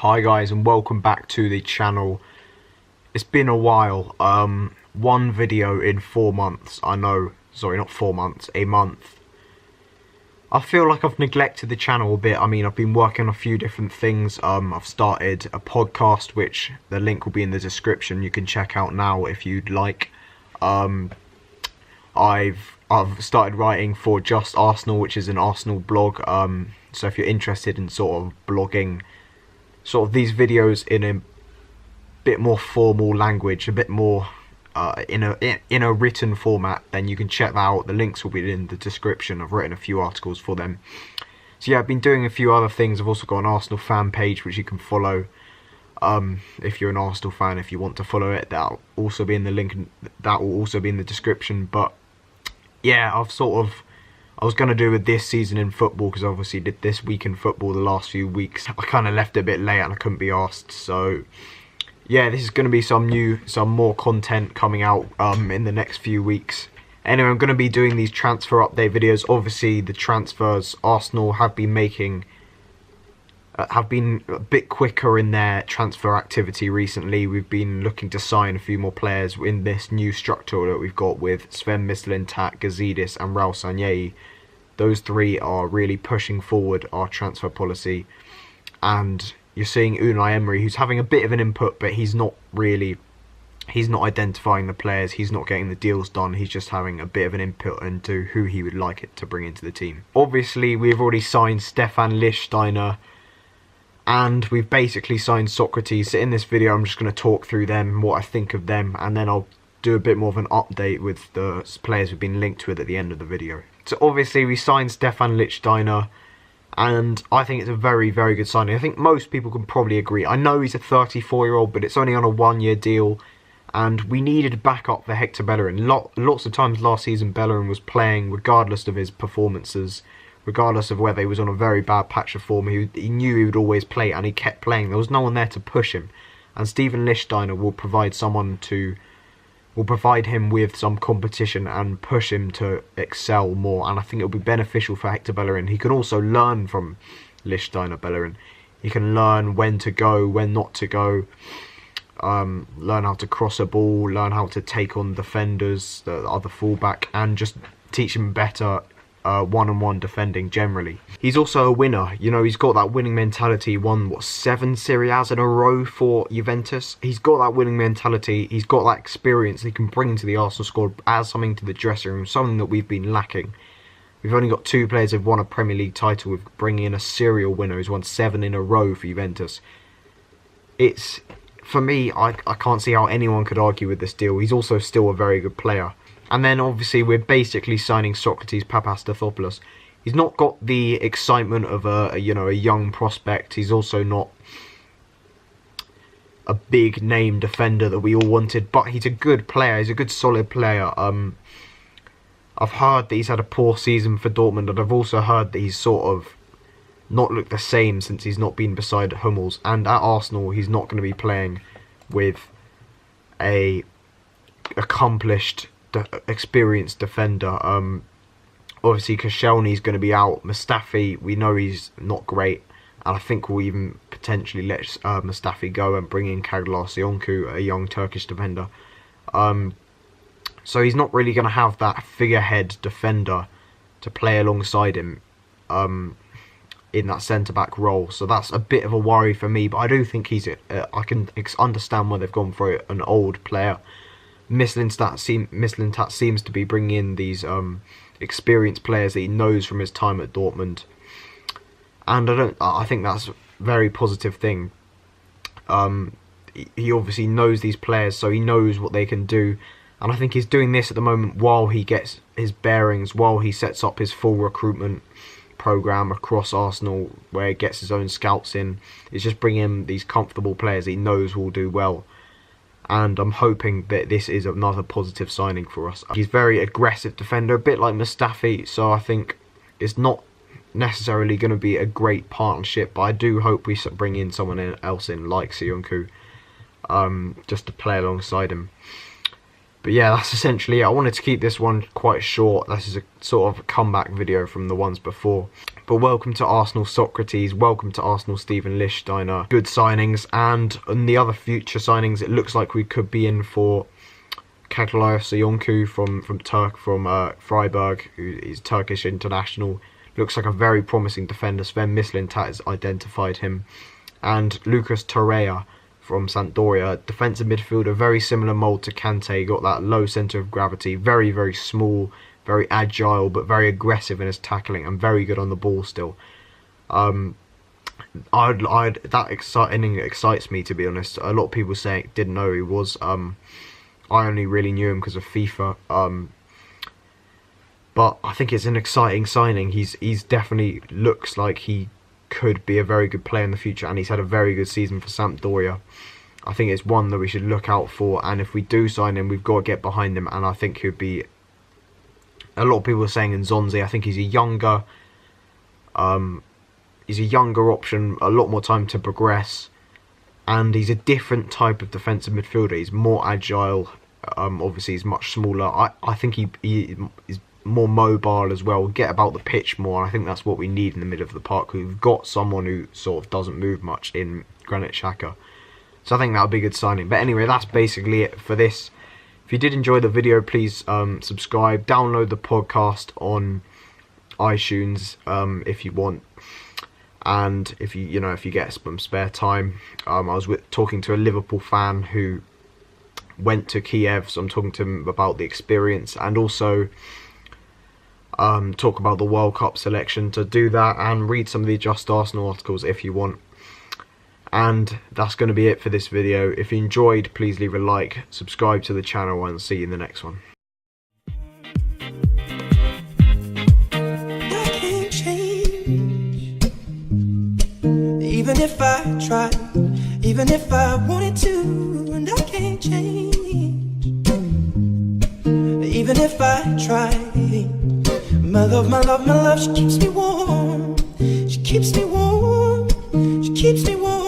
Hi guys, and welcome back to the channel. It's been a while. One video in 4 months. I know, sorry, not 4 months, a month. I feel like I've neglected the channel a bit. I mean, I've been working on a few different things. I've started a podcast, which the link will be in the description. You can check out now if you'd like. I've started writing for Just Arsenal, which is an Arsenal blog. So if you're interested in sort of blogging sort of these videos in a bit more formal language, a bit more in a written format, then you can check that out. The links will be in the description. I've written a few articles for them. So yeah, I've been doing a few other things. I've also got an Arsenal fan page which you can follow. If you're an Arsenal fan, if you want to follow it, that'll also be in the link. That will also be in the description. But yeah, I was going to do with this season in football, because I obviously did this week in football the last few weeks. I kind of left it a bit late and I couldn't be asked. So yeah, this is going to be some more content coming out in the next few weeks. Anyway, I'm going to be doing these transfer update videos. Obviously, the transfers Arsenal have been making have been a bit quicker in their transfer activity recently. We've been looking to sign a few more players in this new structure that we've got with Sven-Mislintat, Gazidis and Raul Sanllehi. Those three are really pushing forward our transfer policy. And you're seeing Unai Emery, who's having a bit of an input, but he's not identifying the players, he's not getting the deals done, he's just having a bit of an input into who he would like it to bring into the team. Obviously, we've already signed Sokratis and Lichtsteiner, and we've basically signed Sokratis. So in this video, I'm just going to talk through them, what I think of them, and then I'll do a bit more of an update with the players we've been linked with at the end of the video. So obviously, we signed Sokratis and Lichtsteiner, and I think it's a very, very good signing. I think most people can probably agree. I know he's a 34-year-old, but it's only on a 1-year deal, and we needed backup for Hector Bellerin. Lots of times last season, Bellerin was playing regardless of his performances, regardless of whether he was on a very bad patch of form. He knew he would always play, and he kept playing. There was no one there to push him, and Steven Lichtsteiner will provide him with some competition and push him to excel more. And I think it'll be beneficial for Hector Bellerin. He can also learn from Bellerin. He can learn when to go, when not to go, learn how to cross a ball, learn how to take on defenders, the other fullback, and just teach him better one-on-one defending generally. He's also a winner. You know, he's got that winning mentality. He won 7 Serie A's in a row for Juventus. He's got that winning mentality. He's got that experience he can bring to the Arsenal squad, add something to the dressing room, something that we've been lacking. We've only got 2 players who've won a Premier League title, with bringing in a serial winner who's won 7 in a row for Juventus. It's, for me, I can't see how anyone could argue with this deal. He's also still a very good player. And then obviously we're basically signing Sokratis Papastathopoulos. He's not got the excitement of a young prospect. He's also not a big name defender that we all wanted, but he's a good player. He's a good solid player. I've heard that he's had a poor season for Dortmund, and I've also heard that he's sort of not looked the same since he's not been beside Hummels. And at Arsenal, he's not going to be playing with a accomplished, experienced defender. Obviously Koscielny's going to be out. Mustafi, we know he's not great, and I think we'll even potentially let Mustafi go and bring in Kaglar-Sionku, a young Turkish defender. So he's not really going to have that figurehead defender to play alongside him in that centre-back role. So that's a bit of a worry for me, but I do think he's I can understand why they've gone for an old player. Mislintat seems to be bringing in these experienced players that he knows from his time at Dortmund, and I think that's a very positive thing. He obviously knows these players, so he knows what they can do, and I think he's doing this at the moment while he gets his bearings, while he sets up his full recruitment program across Arsenal, where he gets his own scouts in. It's just bringing in these comfortable players he knows will do well. And I'm hoping that this is another positive signing for us. He's a very aggressive defender, a bit like Mustafi, so I think it's not necessarily going to be a great partnership, but I do hope we bring in someone else in, like Sionku, just to play alongside him. But yeah, that's essentially it. I wanted to keep this one quite short. This is a sort of comeback video from the ones before. But welcome to Arsenal Sokratis, welcome to Arsenal Steven Lichtsteiner. Good signings, and in the other future signings, it looks like we could be in for Kaglayev Soyuncu from Freiburg, who is Turkish international. Looks like a very promising defender. Sven Mislintat has identified him. And Lucas Torreira from Sampdoria, defensive midfielder, very similar mould to Kante. Got that low centre of gravity, very, very small, very agile, but very aggressive in his tackling and very good on the ball still. That excites me, to be honest. A lot of people didn't know who he was. I only really knew him because of FIFA. But I think it's an exciting signing. He's definitely looks like he could be a very good player in the future, and he's had a very good season for Sampdoria. I think it's one that we should look out for, and if we do sign him, we've got to get behind him, and I think he'd be... A lot of people are saying Nzonzi. I think he's a younger option, a lot more time to progress, and he's a different type of defensive midfielder. He's more agile, obviously he's much smaller. I think he is more mobile as well, get about the pitch more, and I think that's what we need in the middle of the park. We've got someone who sort of doesn't move much in Granit Xhaka, so I think that would be a good signing. But anyway, that's basically it for this. If you did enjoy the video, please subscribe, download the podcast on iTunes if you want, and if you get some spare time. I was talking to a Liverpool fan who went to Kiev, so I'm talking to him about the experience, and also talk about the World Cup selection. To do that and read some of the Just Arsenal articles if you want. And that's going to be it for this video. If you enjoyed, please leave a like, subscribe to the channel, and see you in the next one. I can't change, even if I tried, even if I wanted to, and I can't change, even if I tried. My love, my love, my love, she keeps me warm, she keeps me warm, she keeps me warm.